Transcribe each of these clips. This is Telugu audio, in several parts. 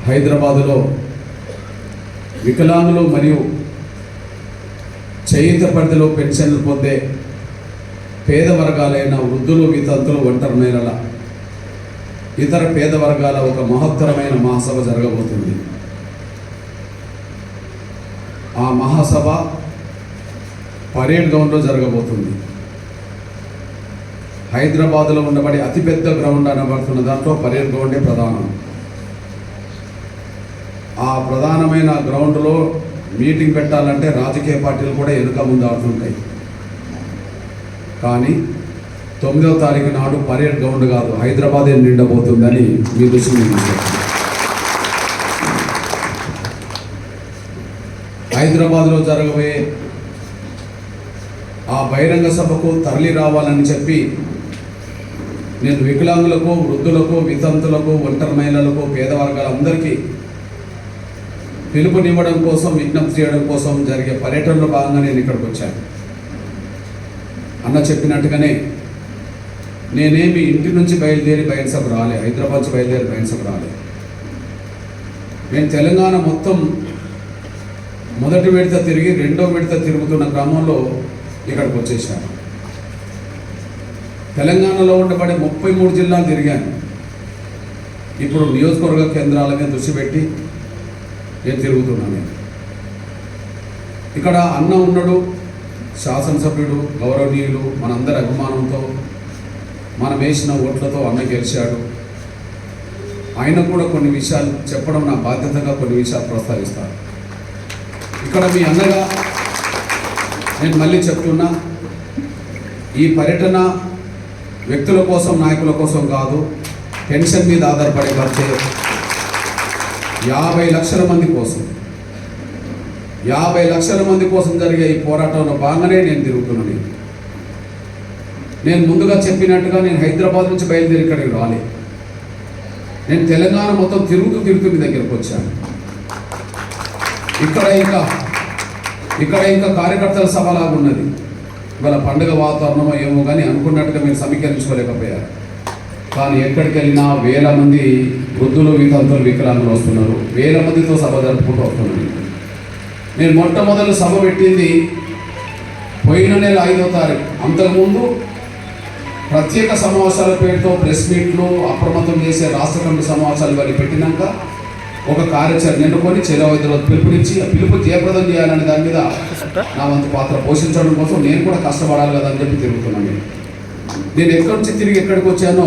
హైదరాబాదులో వికలాంగులు మరియు చేయూత పరిధిలో పెన్షన్లు పొందే పేద వర్గాలైన వృద్ధులు, వితంతులు, ఒంటరి మహిళల ఇతర పేద వర్గాల ఒక మహత్తరమైన మహాసభ జరగబోతుంది. ఆ మహాసభ పరేడ్ గ్రౌండ్లో జరగబోతుంది. హైదరాబాదులో ఉండబడి అతిపెద్ద గ్రౌండ్ అనబడుతున్న దాంట్లో పరేడ్ గ్రౌండే ప్రధానం. ఆ ప్రధానమైన గ్రౌండ్లో మీటింగ్ పెట్టాలంటే రాజకీయ పార్టీలు కూడా వెనుక ముందు ఆడుతుంటాయి. కానీ 9వ తారీఖు నాడు పరేడ్ గ్రౌండ్ కాదు, హైదరాబాదే నిండబోతుందని మీ దృష్టిని తీసుకొచ్చింది. హైదరాబాద్లో జరగబోయే ఆ బహిరంగ సభకు తరలి రావాలని చెప్పి నేను వికలాంగులకు, వృద్ధులకు, వితంతులకు, ఒంటరి మహిళలకు, పేద వర్గాలందరికీ పిలుపునివ్వడం కోసం, విజ్ఞప్తి చేయడం కోసం జరిగే పర్యటనలో భాగంగా నేను ఇక్కడికి వచ్చాను. అన్న చెప్పినట్టుగానే నేనేమి ఇంటి నుంచి బయలుదేరి బహిరంగ సభ రాలే, హైదరాబాద్ నుంచి బయలుదేరి బహిరంగ సభ రాలే. నేను తెలంగాణ మొత్తం మొదటి విడత తిరిగి రెండో విడత తిరుగుతున్న క్రమంలో ఇక్కడికి వచ్చేసాను. తెలంగాణలో ఉండబడే 33 జిల్లాలు తిరిగాను. ఇప్పుడు నియోజకవర్గ కేంద్రాల మీద దృష్టి పెట్టి నేను తిరుగుతున్నాను. ఇక్కడ అన్న ఉన్నాడు, శాసనసభ్యుడు, గౌరవనీయులు, మనందరి అభిమానంతో, మనం వేసిన ఓట్లతో అన్న గెలిచాడు. ఆయన కూడా కొన్ని విషయాలు చెప్పడం నా బాధ్యతగా కొన్ని విషయాలు ప్రస్తావిస్తారు. ఇక్కడ మీ అన్నగా నేను మళ్ళీ చెప్తున్నా, ఈ పర్యటన వ్యక్తుల కోసం, నాయకుల కోసం కాదు, పెన్షన్ మీద ఆధారపడే వచ్చే 50 లక్షల మంది కోసం, 50 లక్షల మంది కోసం జరిగే ఈ పోరాటంలో భాగంగానే నేను తిరుగుతున్నాను. నేను ముందుగా చెప్పినట్టుగా నేను హైదరాబాద్ నుంచి బయలుదేరి ఇక్కడికి రాలే. నేను తెలంగాణ మొత్తం తిరుగుతూ మీ దగ్గరకు వచ్చాను. ఇక్కడ ఇంకా కార్యకర్తల సభలాగా ఉన్నది. ఇవాళ పండుగ వాతావరణమో ఏమో కానీ అనుకున్నట్టుగా మీరు సమీకరించుకోలేకపోయారు. కానీ ఎక్కడికి వెళ్ళినా వేల మంది వృద్ధులు, వితంతులు, వికలాంగులు వస్తున్నారు. వేల మందితో సభ జరుపుకుంటూ వస్తున్నారు. నేను మొట్టమొదటి సభ పెట్టింది పోయిన నెల 5వ తారీఖు. అంతకుముందు ప్రత్యేక సమావేశాల పేరుతో ప్రెస్ మీట్లు, అప్రమత్తం చేసే రాష్ట్ర కమిటీ సమావేశాలు ఇవన్నీ పెట్టినాక ఒక కార్యాచరణ ఎన్నుకొని చెరవైద్యులు పిలుపునిచ్చి ఆ పిలుపు జయప్రదం చేయాలనే దాని మీద నా వంతు పాత్ర పోషించడం కోసం నేను కూడా కష్టపడాలి కదా అని చెప్పి తిరుగుతున్నాను. నేను ఎక్కడి నుంచి తిరిగి ఎక్కడికి వచ్చానో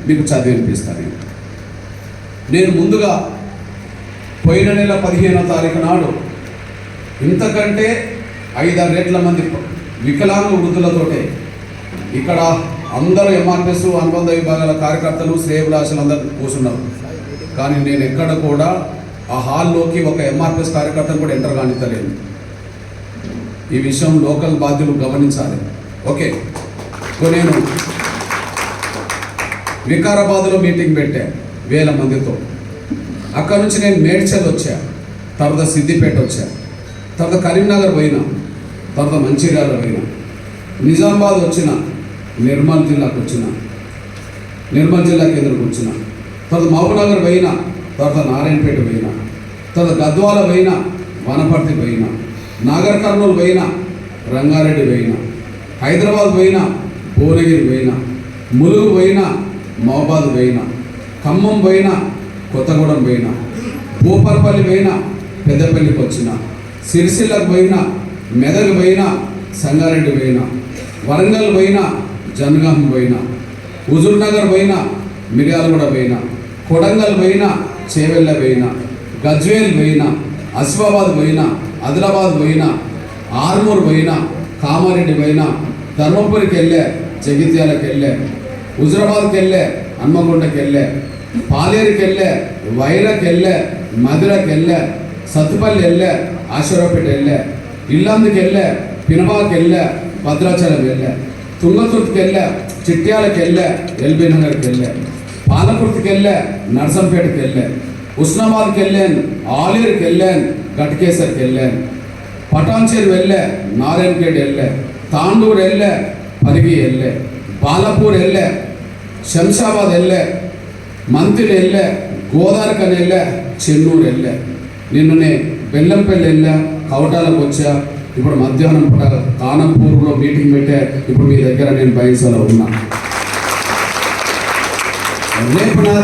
మీకు చదివి వినిపిస్తాను. నేను ముందుగా పోయిన నెల 15వ తారీఖు నాడు ఇంతకంటే 5-6 రెట్ల మంది వికలాంగ వృద్ధులతోటే ఇక్కడ అందరూ ఎంఆర్పిఎస్, అనుబంధ విభాగాల కార్యకర్తలు, శ్రేయభిలాషులు అందరూ కూర్చున్నారు. కానీ నేను ఎక్కడ కూడా ఆ హాల్లోకి ఒక ఎంఆర్పిఎస్ కార్యకర్తను కూడా ఎంటర్ కానిస్తలేను. ఈ విషయం లోకల్ బాధ్యులు గమనించాలి. ఓకే, నేను వికారాబాద్లో మీటింగ్ పెట్టా 1000 మందితో. అక్కడ నుంచి నేను మేడ్చల్ వచ్చా, తర్వాత సిద్దిపేట వచ్చా, తర్వాత కరీంనగర్ పోయినా, తర్వాత మంచిర్యాల పోయినా, నిజామాబాద్ వచ్చిన, నిర్మల్ జిల్లాకు వచ్చిన, నిర్మల్ జిల్లా కేంద్రంకి వచ్చిన, తర్వాత మహబూబ్నగర్ పోయినా, తర్వాత నారాయణపేట పోయినా, తర్వాత గద్వాల పోయినా, వనపర్తి పోయినా, నాగర్ కర్నూలు పోయినా, రంగారెడ్డి పోయినా, హైదరాబాద్ పోయినా, భువనగిరి పోయినా, ములుగు పోయినా, మహబాద్ పోయినా, ఖమ్మం పోయినా, కొత్తగూడెం పోయినా, భూపర్పల్లి పోయినా, పెద్దపల్లికి వచ్చిన, సిరిసిల్లకు పోయినా, మెదక్ పోయినా, సంగారెడ్డి పోయినా, వరంగల్ పోయినా, జనగాం పోయినా, హుజూర్ నగర్ పోయినా, మిర్యాలగూడ పోయినా, కొడంగల్ పోయినా, చేవెళ్ళ పోయినా, గజ్వేల్ పోయినా, ఆసిఫాబాద్ పోయినా, ఆదిలాబాద్ పోయినా, ఆర్మూర్ పోయినా, కామారెడ్డి పోయినా, ధర్మపురికి వెళ్ళే, జగిత్యాలకు వెళ్ళే, హుజరాబాద్కి వెళ్ళే, హన్మకొండకి వెళ్ళే, పాలేరుకి వెళ్ళే, వైరాకి వెళ్ళే, మధురకి వెళ్ళే, సత్తుపల్లి వెళ్ళే, ఆశ్వరావుపేట వెళ్ళే, ఇల్లందుకి వెళ్ళే, పినబాకి వెళ్ళే, భద్రాచలం వెళ్ళే, తుంగతుర్తికి వెళ్ళే, చిట్యాలకు వెళ్ళే, ఎల్బీ నగర్కి వెళ్ళే, పాలకుర్తికి వెళ్ళే, నర్సంపేటకి వెళ్ళే, ఉస్నాబాద్కి వెళ్ళాను, ఆలేరుకి వెళ్ళాను, గట్కేసర్కి వెళ్ళాను, పటాన్చేరు వెళ్ళే, నారాయణఖేడ్ వెళ్ళే, తాండూరు వెళ్ళే, పరిగి వెళ్ళే, బాలపూర్ వెళ్ళే, శంషాబాద్ వెళ్ళే, మంత్రి వెళ్ళే, గోదావరికని వెళ్ళా, చెన్నూరు వెళ్ళా, నిన్ననే బెల్లంపల్లి వెళ్ళా, కవటాలకు వచ్చా, ఇప్పుడు మధ్యాహ్నం పూట కానంపూర్లో మీటింగ్ పెట్టా. ఇప్పుడు మీ దగ్గర నేను బయలుసలో ఉన్నా. రేపు నాది